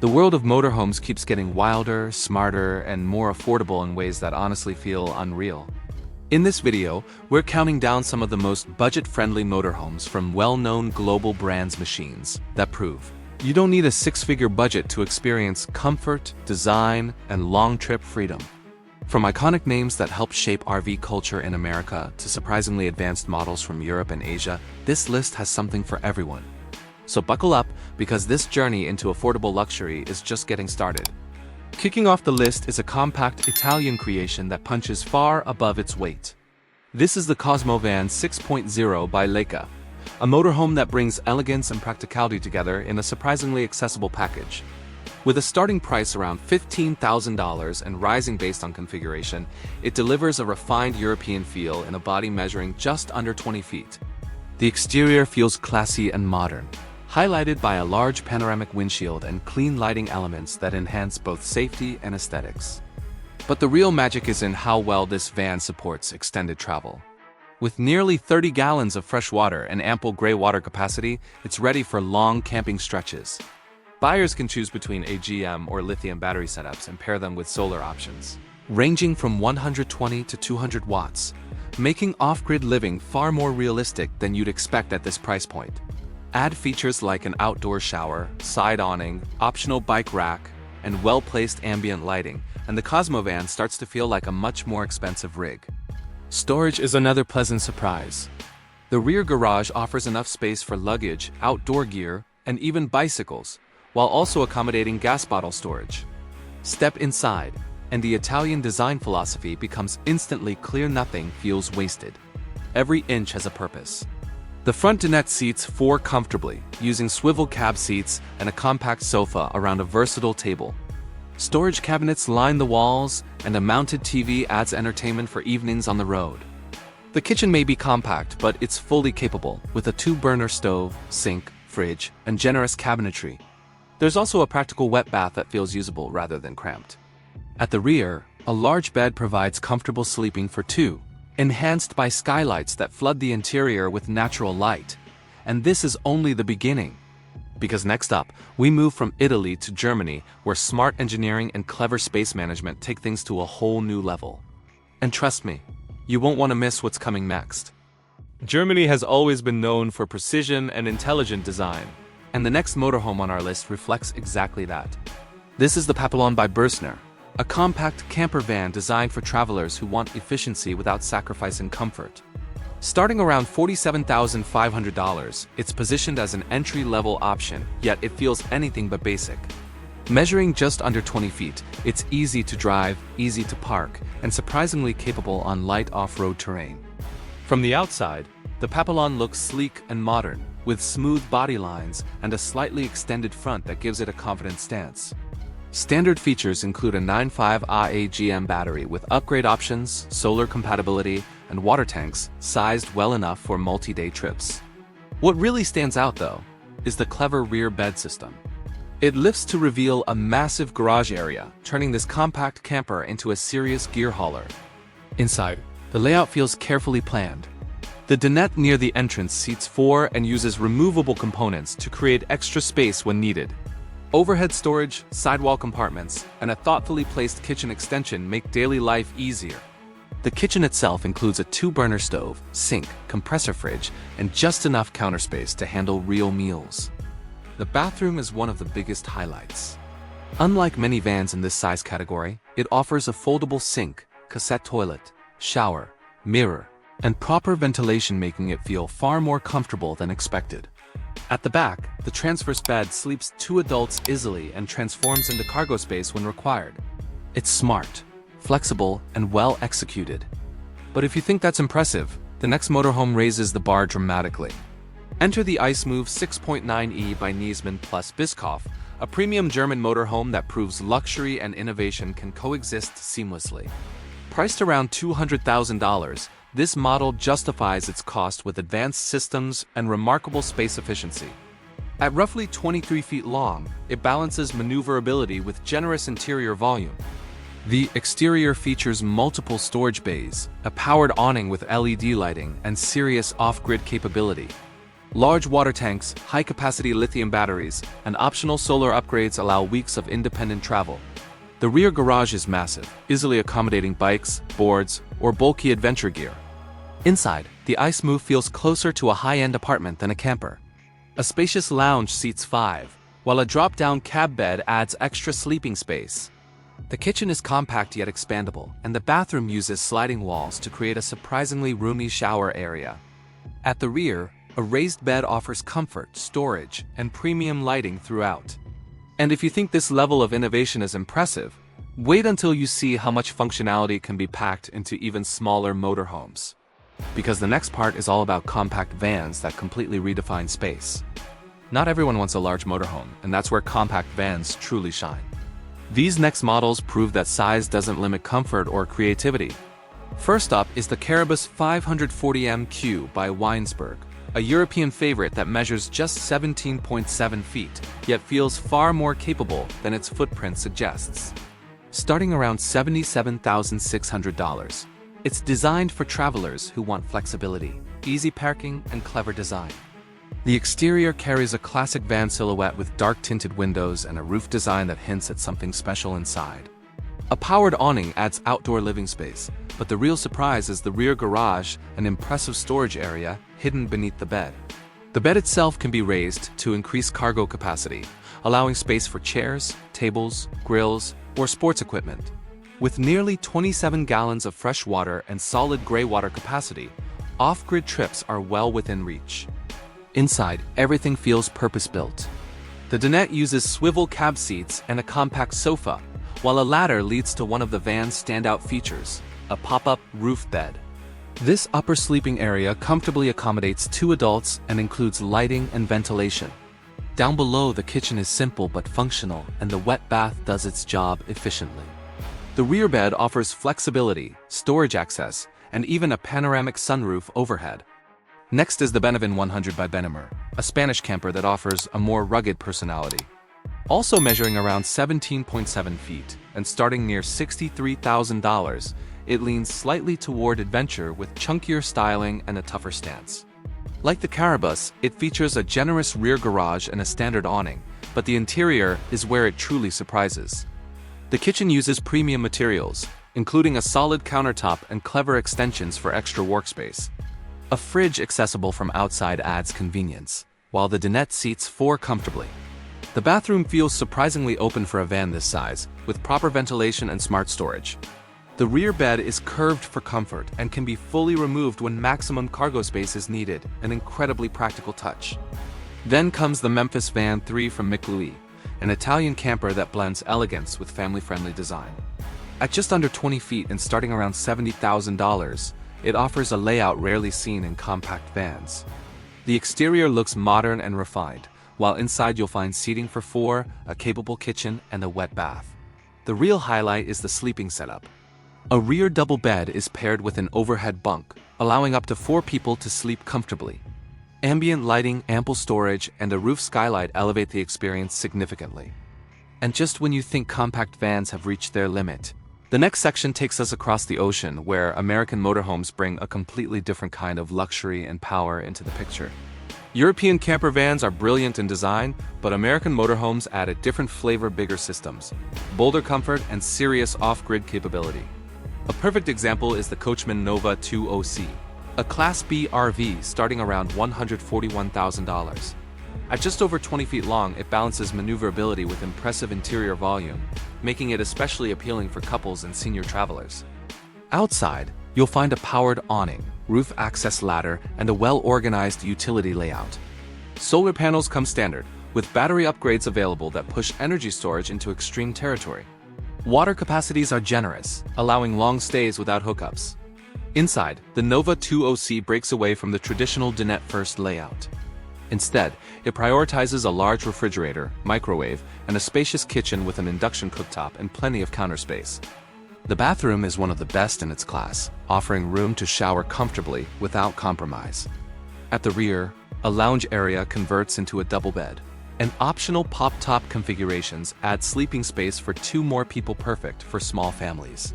The world of motorhomes keeps getting wilder, smarter, and more affordable in ways that honestly feel unreal. In this video, we're counting down some of the most budget-friendly motorhomes from well-known global brands machines that prove you don't need a six-figure budget to experience comfort, design, and long-trip freedom. From iconic names that helped shape RV culture in America to surprisingly advanced models from Europe and Asia, this list has something for everyone. So buckle up, because this journey into affordable luxury is just getting started. Kicking off the list is a compact Italian creation that punches far above its weight. This is the Cosmovan 6.0 by Leica, a motorhome that brings elegance and practicality together in a surprisingly accessible package. With a starting price around $15,000 and rising based on configuration, it delivers a refined European feel in a body measuring just under 20 feet. The exterior feels classy and modern, highlighted by a large panoramic windshield and clean lighting elements that enhance both safety and aesthetics. But the real magic is in how well this van supports extended travel. With nearly 30 gallons of fresh water and ample gray water capacity, it's ready for long camping stretches. Buyers can choose between AGM or lithium battery setups and pair them with solar options, ranging from 120 to 200 watts, making off-grid living far more realistic than you'd expect at this price point. Add features like an outdoor shower, side awning, optional bike rack, and well-placed ambient lighting, and the Cosmovan starts to feel like a much more expensive rig. Storage is another pleasant surprise. The rear garage offers enough space for luggage, outdoor gear, and even bicycles, while also accommodating gas bottle storage. Step inside, and the Italian design philosophy becomes instantly clear. Nothing feels wasted. Every inch has a purpose. The front dinette seats four comfortably, using swivel cab seats and a compact sofa around a versatile table. Storage cabinets line the walls, and a mounted TV adds entertainment for evenings on the road. The kitchen may be compact, but it's fully capable, with a two-burner stove, sink, fridge, and generous cabinetry. There's also a practical wet bath that feels usable rather than cramped. At the rear, a large bed provides comfortable sleeping for two, enhanced by skylights that flood the interior with natural light. And this is only the beginning. Because next up, we move from Italy to Germany, where smart engineering and clever space management take things to a whole new level. And trust me, you won't want to miss what's coming next. Germany has always been known for precision and intelligent design, and the next motorhome on our list reflects exactly that. This is the Papillon by Bürstner, a compact camper van designed for travelers who want efficiency without sacrificing comfort. Starting around $47,500, it's positioned as an entry-level option, yet it feels anything but basic. Measuring just under 20 feet, it's easy to drive, easy to park, and surprisingly capable on light off-road terrain. From the outside, the Papillon looks sleek and modern, with smooth body lines and a slightly extended front that gives it a confident stance. Standard features include a 9.5 AGM battery with upgrade options, solar compatibility, and water tanks sized well enough for multi-day trips. What really stands out, though, is the clever rear bed system. It lifts to reveal a massive garage area, turning this compact camper into a serious gear hauler. Inside, the layout feels carefully planned. The dinette near the entrance seats four and uses removable components to create extra space when needed. Overhead storage, sidewall compartments, and a thoughtfully placed kitchen extension make daily life easier. The kitchen itself includes a two-burner stove, sink, compressor fridge, and just enough counter space to handle real meals. The bathroom is one of the biggest highlights. Unlike many vans in this size category, it offers a foldable sink, cassette toilet, shower, mirror, and proper ventilation, making it feel far more comfortable than expected. At the back, the transverse bed sleeps two adults easily and transforms into cargo space when required. It's smart, flexible, and well executed. But if you think that's impressive, the next motorhome raises the bar dramatically. Enter the IceMove 6.9e by Niesmann plus Bischoff, a premium German motorhome that proves luxury and innovation can coexist seamlessly. Priced around $200,000, this model justifies its cost with advanced systems and remarkable space efficiency. At roughly 23 feet long, it balances maneuverability with generous interior volume. The exterior features multiple storage bays, a powered awning with LED lighting, and serious off-grid capability. Large water tanks, high-capacity lithium batteries, and optional solar upgrades allow weeks of independent travel. The rear garage is massive, easily accommodating bikes, boards, or bulky adventure gear. Inside, the ice move feels closer to a high-end apartment than a camper. A spacious lounge seats 5, while a drop-down cab bed adds extra sleeping space. The kitchen is compact yet expandable, and the bathroom uses sliding walls to create a surprisingly roomy shower area. At the rear, a raised bed offers comfort, storage, and premium lighting throughout. And if you think this level of innovation is impressive, wait until you see how much functionality can be packed into even smaller motorhomes. Because the next part is all about compact vans that completely redefine space. Not everyone wants a large motorhome, and that's where compact vans truly shine. These next models prove that size doesn't limit comfort or creativity. First up is the Caribus 540MQ by Weinsberg, a European favorite that measures just 17.7 feet, yet feels far more capable than its footprint suggests. Starting around $77,600. It's designed for travelers who want flexibility, easy parking, and clever design. The exterior carries a classic van silhouette with dark tinted windows and a roof design that hints at something special inside. A powered awning adds outdoor living space, but the real surprise is the rear garage, an impressive storage area hidden beneath the bed. The bed itself can be raised to increase cargo capacity, allowing space for chairs, tables, grills, or sports equipment. With nearly 27 gallons of fresh water and solid gray water capacity, off-grid trips are well within reach. Inside, everything feels purpose-built. The dinette uses swivel cab seats and a compact sofa, while a ladder leads to one of the van's standout features, a pop-up roof bed. This upper sleeping area comfortably accommodates 2 adults and includes lighting and ventilation. Down below, the kitchen is simple but functional, and the wet bath does its job efficiently. The rear bed offers flexibility, storage access, and even a panoramic sunroof overhead. Next is the Benavent 100 by Benimer, a Spanish camper that offers a more rugged personality. Also measuring around 17.7 feet and starting near $63,000, it leans slightly toward adventure with chunkier styling and a tougher stance. Like the Caribus, it features a generous rear garage and a standard awning, but the interior is where it truly surprises. The kitchen uses premium materials, including a solid countertop and clever extensions for extra workspace. A fridge accessible from outside adds convenience, while the dinette seats 4 comfortably. The bathroom feels surprisingly open for a van this size, with proper ventilation and smart storage. The rear bed is curved for comfort and can be fully removed when maximum cargo space is needed, an incredibly practical touch. Then comes the Memphis Van 3 from McLouis, an Italian camper that blends elegance with family-friendly design. At just under 20 feet and starting around $70,000, it offers a layout rarely seen in compact vans. The exterior looks modern and refined, while inside you'll find seating for 4, a capable kitchen, and a wet bath. The real highlight is the sleeping setup. A rear double bed is paired with an overhead bunk, allowing up to 4 people to sleep comfortably. Ambient lighting, ample storage, and a roof skylight elevate the experience significantly. And just when you think compact vans have reached their limit, the next section takes us across the ocean, where American motorhomes bring a completely different kind of luxury and power into the picture. European camper vans are brilliant in design, but American motorhomes add a different flavor, bigger systems, bolder comfort, and serious off-grid capability. A perfect example is the Coachman Nova 2OC, a Class B RV starting around $141,000. At just over 20 feet long, it balances maneuverability with impressive interior volume, making it especially appealing for couples and senior travelers. Outside, you'll find a powered awning, roof access ladder, and a well-organized utility layout. Solar panels come standard, with battery upgrades available that push energy storage into extreme territory. Water capacities are generous, allowing long stays without hookups. Inside, the Nova 2OC breaks away from the traditional dinette-first layout. Instead, it prioritizes a large refrigerator, microwave, and a spacious kitchen with an induction cooktop and plenty of counter space. The bathroom is one of the best in its class, offering room to shower comfortably without compromise. At the rear, a lounge area converts into a double bed, and optional pop-top configurations add sleeping space for 2 more people, perfect for small families.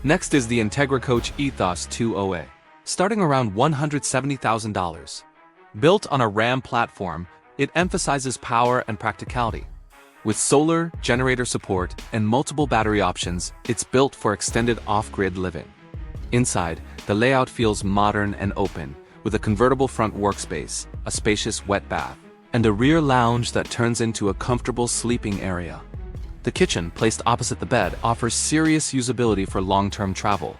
Next is the Integra Coach Ethos 2OA, starting around $170,000. Built on a RAM platform, it emphasizes power and practicality. With solar, generator support, and multiple battery options, it's built for extended off-grid living. Inside, the layout feels modern and open, with a convertible front workspace, a spacious wet bath, and a rear lounge that turns into a comfortable sleeping area. The kitchen, placed opposite the bed, offers serious usability for long-term travel.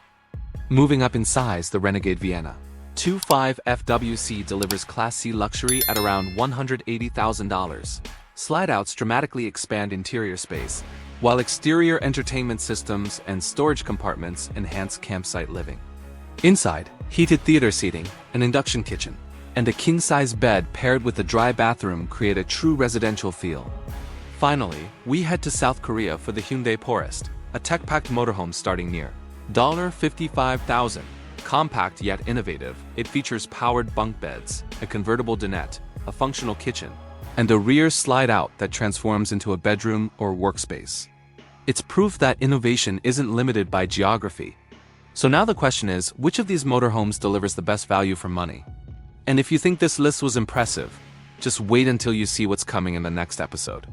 Moving up in size, the Renegade Vienna 2.5 FWC delivers Class C luxury at around $180,000. Slide-outs dramatically expand interior space, while exterior entertainment systems and storage compartments enhance campsite living. Inside, heated theater seating, an induction kitchen, and a king-size bed paired with a dry bathroom create a true residential feel. Finally, we head to South Korea for the Hyundai Porest, a tech-packed motorhome starting near $55,000. Compact yet innovative, it features powered bunk beds, a convertible dinette, a functional kitchen, and a rear slide-out that transforms into a bedroom or workspace. It's proof that innovation isn't limited by geography. So now the question is, which of these motorhomes delivers the best value for money? And if you think this list was impressive, just wait until you see what's coming in the next episode.